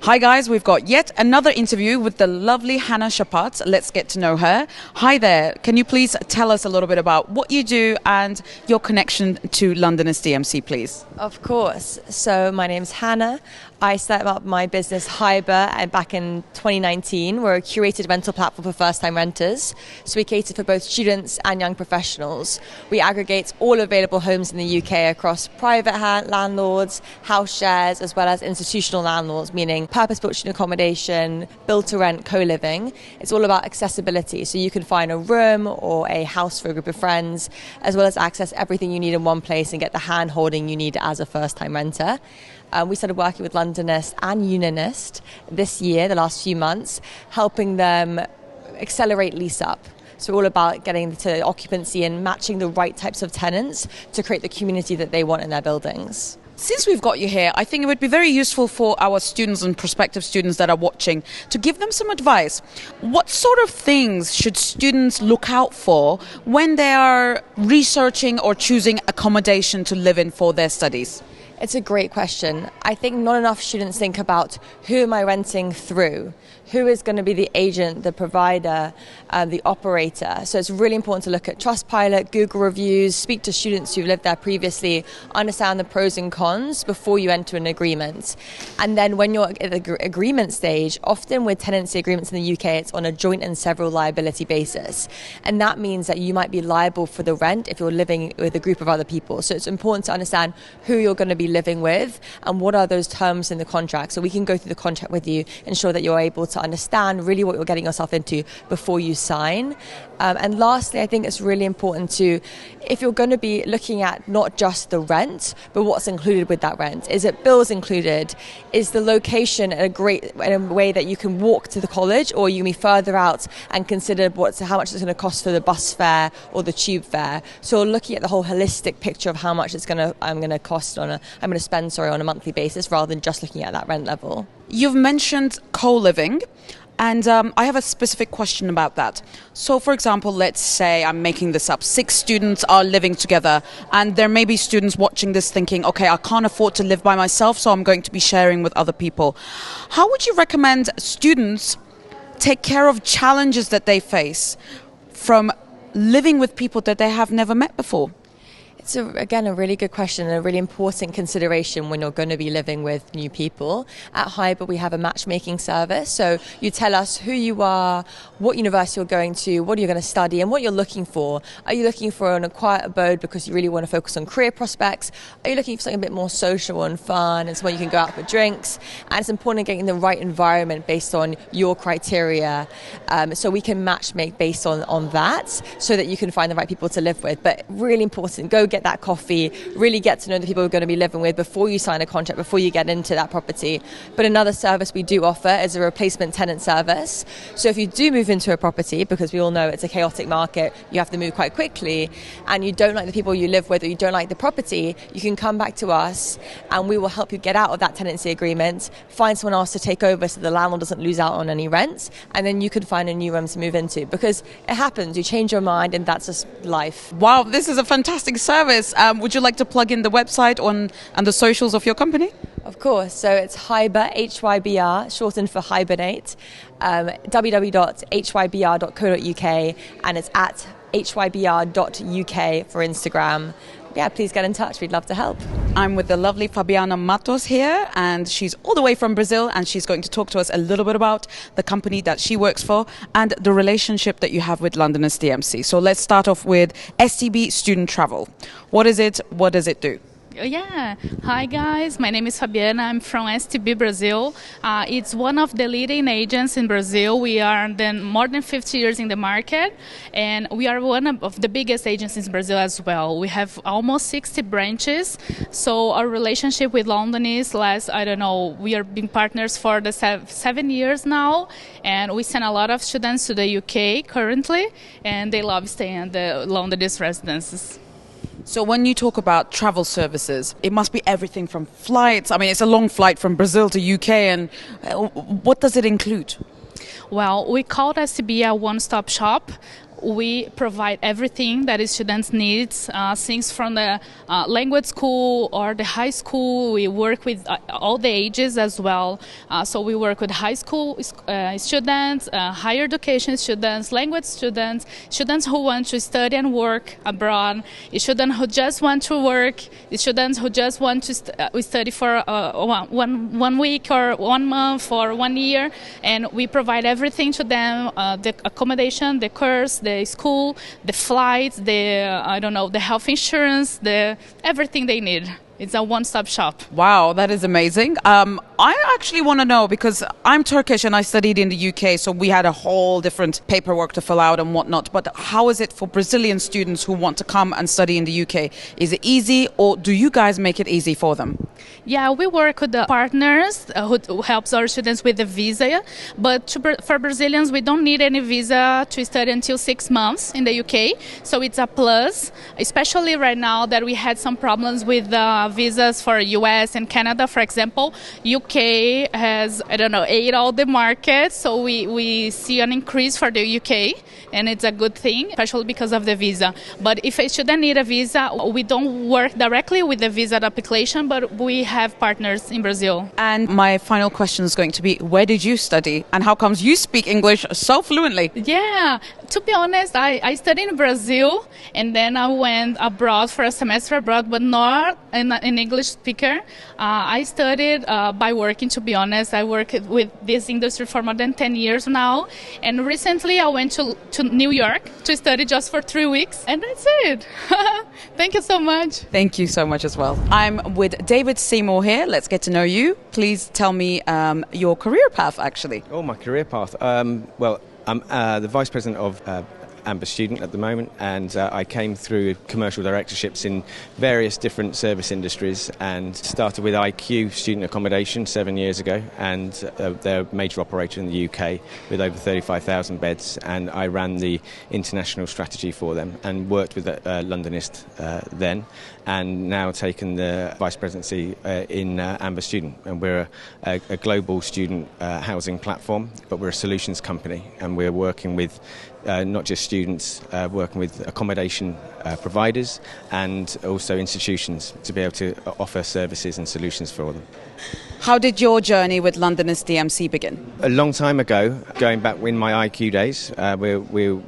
Hi guys, we've got yet another interview with the lovely Hannah Chappatte. Let's get to know her. Hi there, can you please tell us a little bit about what you do and your connection to Londonist DMC, please? Of course. So my name's Hannah. I set up my business Hybr back in 2019. We're a curated rental platform for first-time renters. So we cater for both students and young professionals. We aggregate all available homes in the UK across private landlords, house shares, as well as institutional landlords, meaning purpose-built student accommodation, build-to-rent, co-living. It's all about accessibility. So you can find a room or a house for a group of friends, as well as access everything you need in one place and get the hand-holding you need as a first-time renter. We started working with Londonist and Unionist this year, the last few months, helping them accelerate lease up. So we're all about getting to occupancy and matching the right types of tenants to create the community that they want in their buildings. Since we've got you here, I think it would be very useful for our students and prospective students that are watching to give them some advice. What sort of things should students look out for when they are researching or choosing accommodation to live in for their studies? It's a great question. I think not enough students think about who am I renting through? Who is going to be the agent, the provider, the operator? So it's really important to look at Trustpilot, Google reviews, speak to students who've lived there previously, understand the pros and cons before you enter an agreement. And then when you're at the agreement stage, often with tenancy agreements in the UK, it's on a joint and several liability basis. And that means that you might be liable for the rent if you're living with a group of other people. So it's important to understand who you're going to be living with and what are those terms in the contract. So we can go through the contract with you, ensure that you're able to understand really what you're getting yourself into before you sign. And lastly, I think it's really important to, if you're going to be looking at not just the rent, but what's included with that rent. Is it bills included? Is the location in a way that you can walk to the college, or you can be further out and consider how much it's going to cost for the bus fare or the tube fare? So looking at the whole holistic picture of how much I'm going to spend on a monthly basis, rather than just looking at that rent level. You've mentioned co-living, and I have a specific question about that. So, for example, let's say, I'm making this up, 6 students are living together, and there may be students watching this thinking, okay, I can't afford to live by myself, so I'm going to be sharing with other people. How would you recommend students take care of challenges that they face from living with people that they have never met before? It's, again, a really good question and a really important consideration when you're going to be living with new people. At Hybr, we have a matchmaking service. So you tell us who you are, what university you're going to, what you're going to study, and what you're looking for. Are you looking for a quiet abode because you really want to focus on career prospects? Are you looking for something a bit more social and fun and somewhere you can go out for drinks? And it's important getting the right environment based on your criteria. So we can matchmake based on that so that you can find the right people to live with. But really important, go get that coffee, really get to know the people you're going to be living with before you sign a contract, before you get into that property. But another service we do offer is a replacement tenant service. So if you do move into a property, because we all know it's a chaotic market, you have to move quite quickly, and you don't like the people you live with or you don't like the property, you can come back to us and we will help you get out of that tenancy agreement, find someone else to take over so the landlord doesn't lose out on any rent, and then you can find a new room to move into, because it happens, you change your mind, and that's just life. Wow, this is a fantastic service. Would you like to plug in the website and the socials of your company? Of course. So it's Hybr, Hybr, shortened for Hibernate, www.hybr.co.uk, and it's at hybr.uk for Instagram. Yeah, please get in touch. We'd love to help. I'm with the lovely Fabiano Matos here, and she's all the way from Brazil, and she's going to talk to us a little bit about the company that she works for and the relationship that you have with Londonist DMC. So let's start off with STB Student Travel. What is it? What does it do? Yeah. Hi guys, my name is Fabiana. I'm from STB Brazil. It's one of the leading agents in Brazil. We are more than 50 years in the market, and we are one of the biggest agencies in Brazil as well. We have almost 60 branches. So our relationship with Londonist we are being partners for the 7 years now, and we send a lot of students to the UK currently, and they love staying at the Londonist residences. So when you talk about travel services, it must be everything from flights. I mean, it's a long flight from Brazil to UK, and what does it include? Well, we call STB a one-stop shop. we provide everything that students need, things from the language school or the high school. We work with all the ages as well. So we work with high school students, higher education students, language students, students who want to study and work abroad, students who just want to work, students who just want to study for 1 week or 1 month or 1 year, and we provide everything to them: the accommodation, the course, the school, the flights, the health insurance, everything they need. It's a one-stop shop. Wow, that is amazing. I actually want to know, because I'm Turkish and I studied in the UK, so we had a whole different paperwork to fill out and whatnot. But how is it for Brazilian students who want to come and study in the UK? Is it easy, or do you guys make it easy for them? Yeah, we work with the partners who helps our students with the visa. But for Brazilians, we don't need any visa to study until 6 months in the UK. So it's a plus, especially right now that we had some problems with visas for US and Canada, for example. UK has, ate all the markets, so we see an increase for the UK, and it's a good thing, especially because of the visa. But if a student need a visa, we don't work directly with the visa application, but we have partners in Brazil. And my final question is going to be, where did you study, and how comes you speak English so fluently? Yeah, to be honest, I studied in Brazil, and then I went abroad for a semester abroad, but not an English speaker. I studied by working, to be honest. I work with this industry for more than 10 years now. And recently I went to New York to study just for 3 weeks. And that's it. Thank you so much. Thank you so much as well. I'm with David Seymour here. Let's get to know you. Please tell me your career path, actually. Oh, my career path. Well, I'm the Vice President of Amber student at the moment, and I came through commercial directorships in various different service industries, and started with IQ Student Accommodation 7 years ago, and they're a major operator in the UK with over 35,000 beds, and I ran the international strategy for them and worked with Londonist then, and now taken the vice presidency in Amber Student, and we're a global student housing platform, but we're a solutions company, and we're working with not just students, working with accommodation providers and also institutions to be able to offer services and solutions for them. How did your journey with Londonist DMC begin? A long time ago, going back in my IQ days,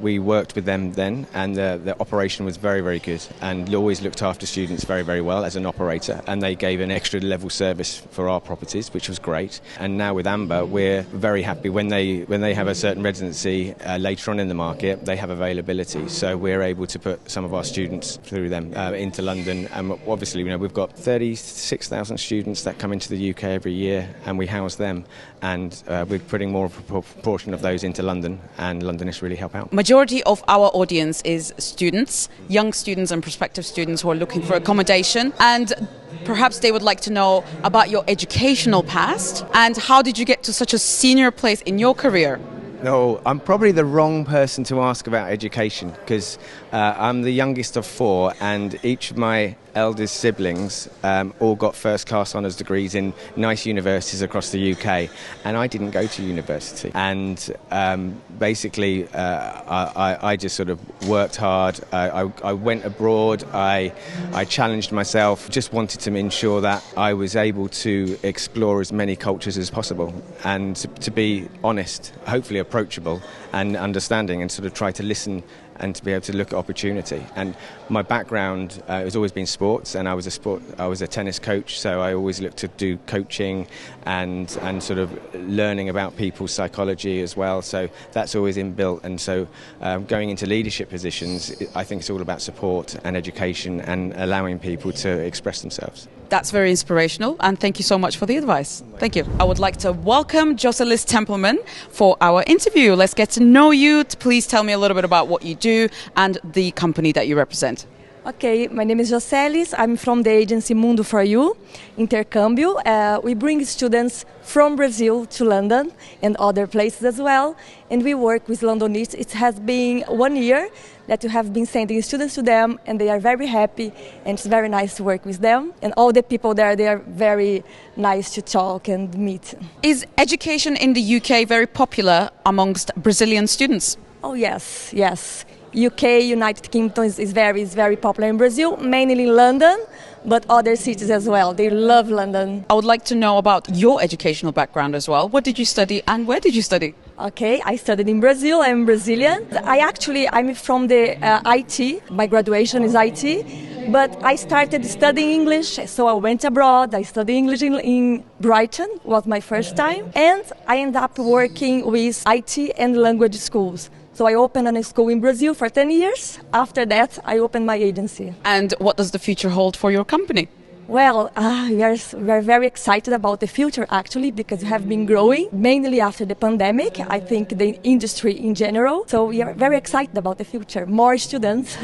we worked with them then, and the operation was very, very good, and always looked after students very, very well as an operator, and they gave an extra level service for our properties, which was great. And now with Amber, we're very happy when they have a certain residency later on in the market, they have availability, so we're able to put some of our students through them into London. And obviously, we've got 36,000 students that come into the UK every year, and we house them, and we're putting more of a proportion of those into London, and Londonists really help out. Majority of our audience is students, young students and prospective students who are looking for accommodation, and perhaps they would like to know about your educational past, and how did you get to such a senior place in your career? No, I'm probably the wrong person to ask about education, because I'm the youngest of 4, and each of my eldest siblings all got first-class honours degrees in nice universities across the UK, and I didn't go to university. And basically, I just sort of worked hard. I went abroad. I challenged myself. Just wanted to ensure that I was able to explore as many cultures as possible, and to be honest, hopefully approachable and understanding, and sort of try to listen and to be able to look at opportunity. And my background has always been sports, and I was a tennis coach, so I always looked to do coaching and sort of learning about people's psychology as well. So that's always inbuilt. And so going into leadership positions, I think it's all about support and education and allowing people to express themselves. That's very inspirational, and thank you so much for the advice. Thank you. I would like to welcome Jocelis Templeman for our interview. Let's get to know you. Please tell me a little bit about what you do and the company that you represent. Okay, my name is Joselis. I'm from the agency Mundo for You, Intercâmbio. We bring students from Brazil to London and other places as well, and we work with Londonists. It has been 1 year that we have been sending students to them, and they are very happy, and it's very nice to work with them. And all the people there, they are very nice to talk and meet. Is education in the UK very popular amongst Brazilian students? Oh yes, yes. UK, United Kingdom is very popular in Brazil, mainly in London, but other cities as well. They love London. I would like to know about your educational background as well. What did you study and where did you study? Okay, I studied in Brazil. I'm Brazilian. I'm from the IT. My graduation is IT, but I started studying English. So I went abroad. I studied English in Brighton. Was my first time, and I ended up working with IT and language schools. So I opened a school in Brazil for 10 years. After that, I opened my agency. And what does the future hold for your company? Well, we are very excited about the future, actually, because we have been growing, mainly after the pandemic, I think the industry in general. So we are very excited about the future, more students.